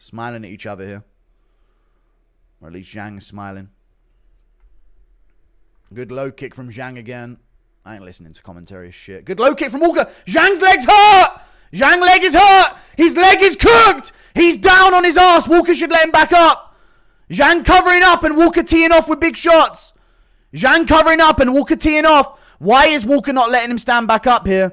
Smiling at each other here. Or at least Zhang is smiling. Good low kick from Zhang again. I ain't listening to commentary shit. Good low kick from Walker. Zhang's leg's hurt. Zhang's leg is hurt. His leg is cooked. He's down on his ass. Walker should let him back up. Zhang covering up and Walker teeing off with big shots. Zhang covering up and Walker teeing off. Why is Walker not letting him stand back up here?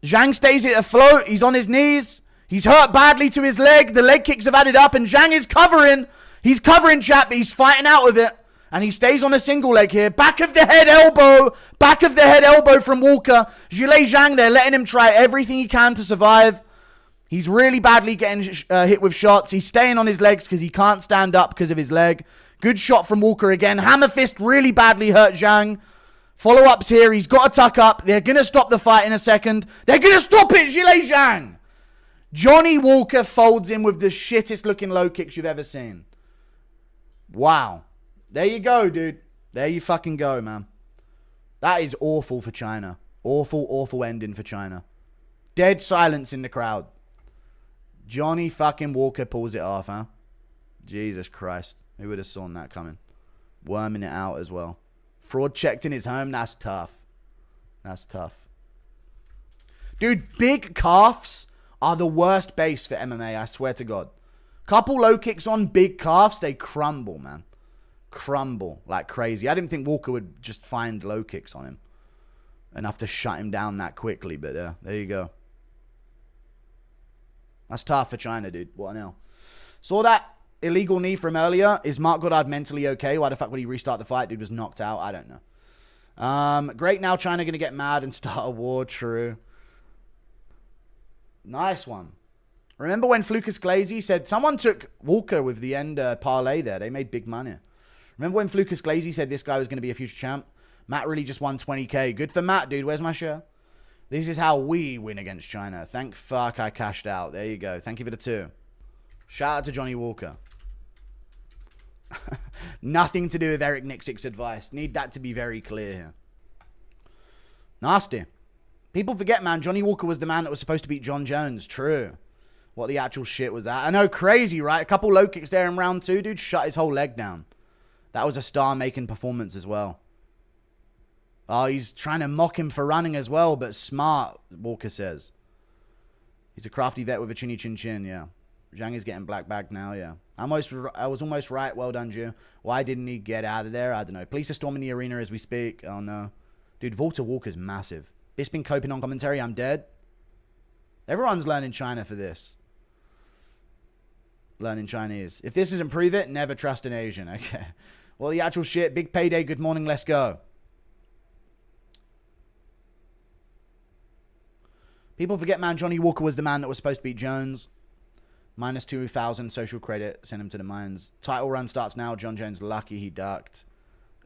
Zhang stays afloat. He's on his knees. He's hurt badly to his leg. The leg kicks have added up and Zhang is covering. He's covering, chat, but he's fighting out of it. And he stays on a single leg here. Back of the head elbow. Back of the head elbow from Walker. Zhilei Zhang there, letting him try everything he can to survive. He's really badly getting hit with shots. He's staying on his legs because he can't stand up because of his leg. Good shot from Walker again. Hammer fist really badly hurt Zhang. Follow-ups here. He's got to tuck up. They're going to stop the fight in a second. They're going to stop it, Zhilei Zhang. Johnny Walker folds in with the shittest looking low kicks you've ever seen. Wow. There you go, dude. There you fucking go, man. That is awful for China. Awful, awful ending for China. Dead silence in the crowd. Johnny fucking Walker pulls it off, huh? Jesus Christ. Who would have sawn that coming? Worming it out as well. Fraud checked in his home. That's tough. That's tough. Dude, big calves are the worst base for MMA, I swear to God. Couple low kicks on big calves, they crumble, man. Crumble like crazy. I didn't think Walker would just find low kicks on him enough to shut him down that quickly, but there you go. That's tough for China, dude. What an L. Saw that illegal knee from earlier. Is Mark Goddard mentally okay? Why the fuck would he restart the fight? Dude was knocked out. I don't know. Great. Now China going to get mad and start a war. True. Nice one. Remember when Flukas Glazy said someone took Walker with the end parlay there? They made big money. Remember when Flukas Glazy said this guy was going to be a future champ? Matt really just won 20k. Good for Matt, dude. Where's my share? This is how we win against China. Thank fuck I cashed out. There you go. Thank you for the 2. Shout out to Johnny Walker. Nothing to do with Eric Nixick's advice. Need that to be very clear here. Nasty. People forget, man. Johnny Walker was the man that was supposed to beat John Jones. True. What the actual shit was that? I know, crazy, right? A couple low kicks there in round 2, dude. Shut his whole leg down. That was a star-making performance as well. Oh, he's trying to mock him for running as well, but smart, Walker says. He's a crafty vet with a chinny chin chin, yeah. Zhang is getting black bagged now, yeah. I was almost right. Well done, Ju. Why didn't he get out of there? I don't know. Police are storming the arena as we speak. Oh, no. Dude, Walter Walker's massive. Bisping coping on commentary. I'm dead. Everyone's learning China for this. Learning Chinese. If this doesn't prove it, never trust an Asian. Okay. Well, the actual shit. Big payday. Good morning. Let's go. People forget, man. Johnny Walker was the man that was supposed to beat Jones. Minus 2,000 social credit. Send him to the mines. Title run starts now. John Jones lucky he ducked.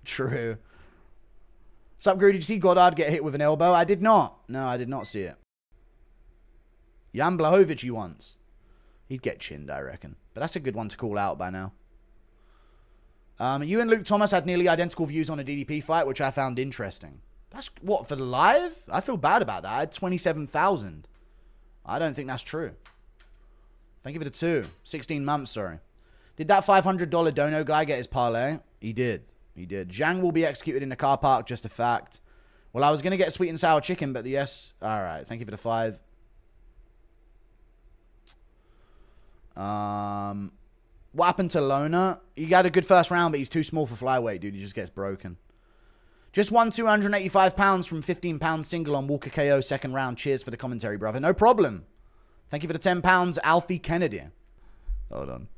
True. Sup, Gru? Did you see Goddard get hit with an elbow? I did not. No, I did not see it. Jan Blachowicz he wants. He'd get chinned, I reckon. But that's a good one to call out by now. You and Luke Thomas had nearly identical views on a DDP fight, which I found interesting. That's what, for the live? I feel bad about that. I had 27,000. I don't think that's true. Thank you for the 2. 16 months, sorry. Did that $500 dono guy get his parlay? He did. He did. Zhang will be executed in the car park, just a fact. Well, I was going to get sweet and sour chicken, but yes. All right. Thank you for the 5. What happened to Lona? He got a good first round, but he's too small for flyweight, dude. He just gets broken. Just won £285 from £15 single on Walker KO second round. Cheers for the commentary, brother. No problem. Thank you for the £10, Alfie Kennedy. Hold on.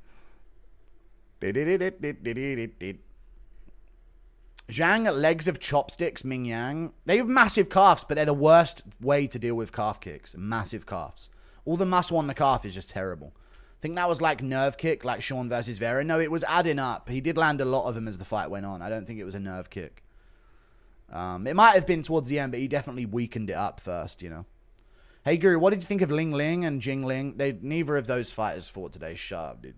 Zhang, legs of chopsticks, Mingyang. They have massive calves, but they're the worst way to deal with calf kicks. Massive calves. All the muscle on the calf is just terrible. I think that was like nerve kick, like Sean versus Vera. No, it was adding up. He did land a lot of them as the fight went on. I don't think it was a nerve kick. It might have been towards the end, but he definitely weakened it up first, you know. Hey, Guru, what did you think of Ling Ling and Jing Ling? Neither of those fighters fought today. Shut up, dude.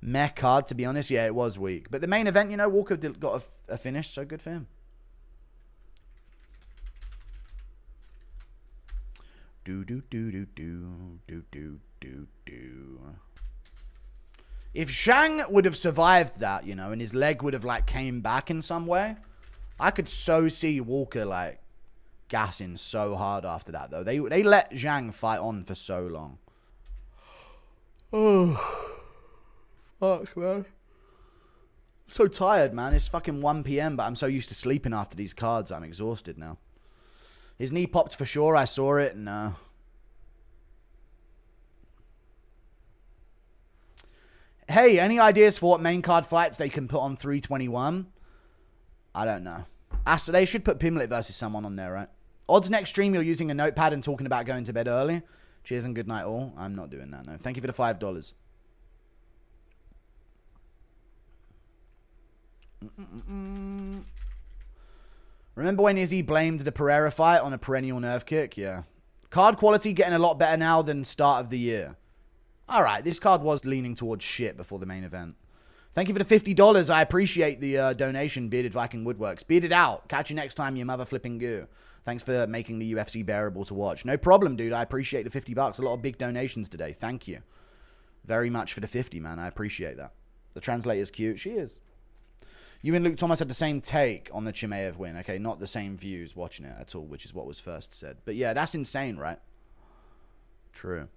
Meh card, to be honest. Yeah, it was weak. But the main event, you know, Walker got a finish, so good for him. Do. If Zhang would have survived that, you know, and his leg would have, like, came back in some way, I could so see Walker, like, gassing so hard after that, though. They let Zhang fight on for so long. Oh, fuck, man. I'm so tired, man. It's fucking 1 p.m., but I'm so used to sleeping after these cards. I'm exhausted now. His knee popped for sure. I saw it, and, hey, any ideas for what main card fights they can put on 321? I don't know. They should put Pimlet versus someone on there, right? Odds next stream, you're using a notepad and talking about going to bed early. Cheers and good night all. I'm not doing that, no. Thank you for the $5. Remember when Izzy blamed the Pereira fight on a perennial nerve kick? Yeah. Card quality getting a lot better now than start of the year. Alright, this card was leaning towards shit before the main event. Thank you for the $50. I appreciate the donation, Bearded Viking Woodworks. Bearded out. Catch you next time, you mother flipping goo. Thanks for making the UFC bearable to watch. No problem, dude. I appreciate the $50. A lot of big donations today. Thank you very much for the 50, man. I appreciate that. The translator's cute. She is. You and Luke Thomas had the same take on the Chimaev win. Okay, not the same views watching it at all, which is what was first said. But yeah, that's insane, right? True.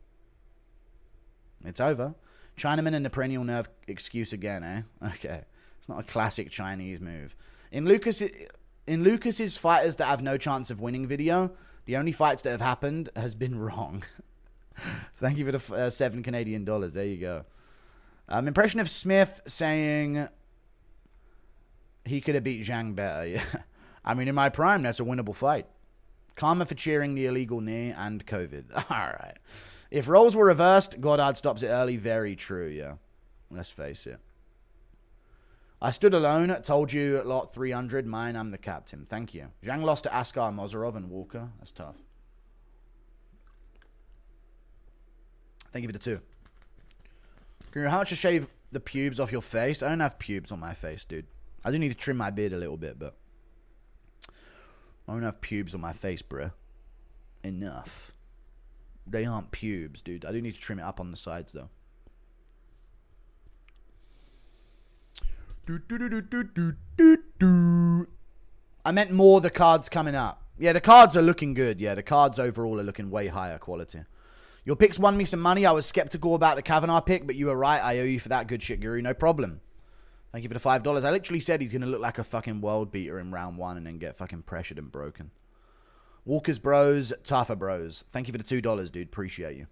It's over. Chinaman and the perennial nerve excuse again, eh? Okay. It's not a classic Chinese move. In Lucas's fighters that have no chance of winning video, the only fights that have happened has been wrong. Thank you for the $7 Canadian. There you go. Impression of Smith saying he could have beat Zhang better. Yeah. I mean, in my prime, that's a winnable fight. Karma for cheering the illegal knee and COVID. All right. If roles were reversed, Goddard stops it early. Very true, yeah. Let's face it. I stood alone, told you lot 300. Mine, I'm the captain. Thank you. Zhang lost to Askar, Mozarov, and Walker. That's tough. Thank you for the 2. Guru, how much to shave the pubes off your face? I don't have pubes on my face, dude. I do need to trim my beard a little bit, but I don't have pubes on my face, bruh. Enough. They aren't pubes, dude. I do need to trim it up on the sides, though. I meant more the cards coming up. Yeah, the cards are looking good. Yeah, the cards overall are looking way higher quality. Your picks won me some money. I was skeptical about the Kavanaugh pick, but you were right. I owe you for that. Good shit, Guru. No problem. Thank you for the $5. I literally said he's going to look like a fucking world beater in round 1 and then get fucking pressured and broken. Walker's bros, tougher bros. Thank you for the $2, dude. Appreciate you.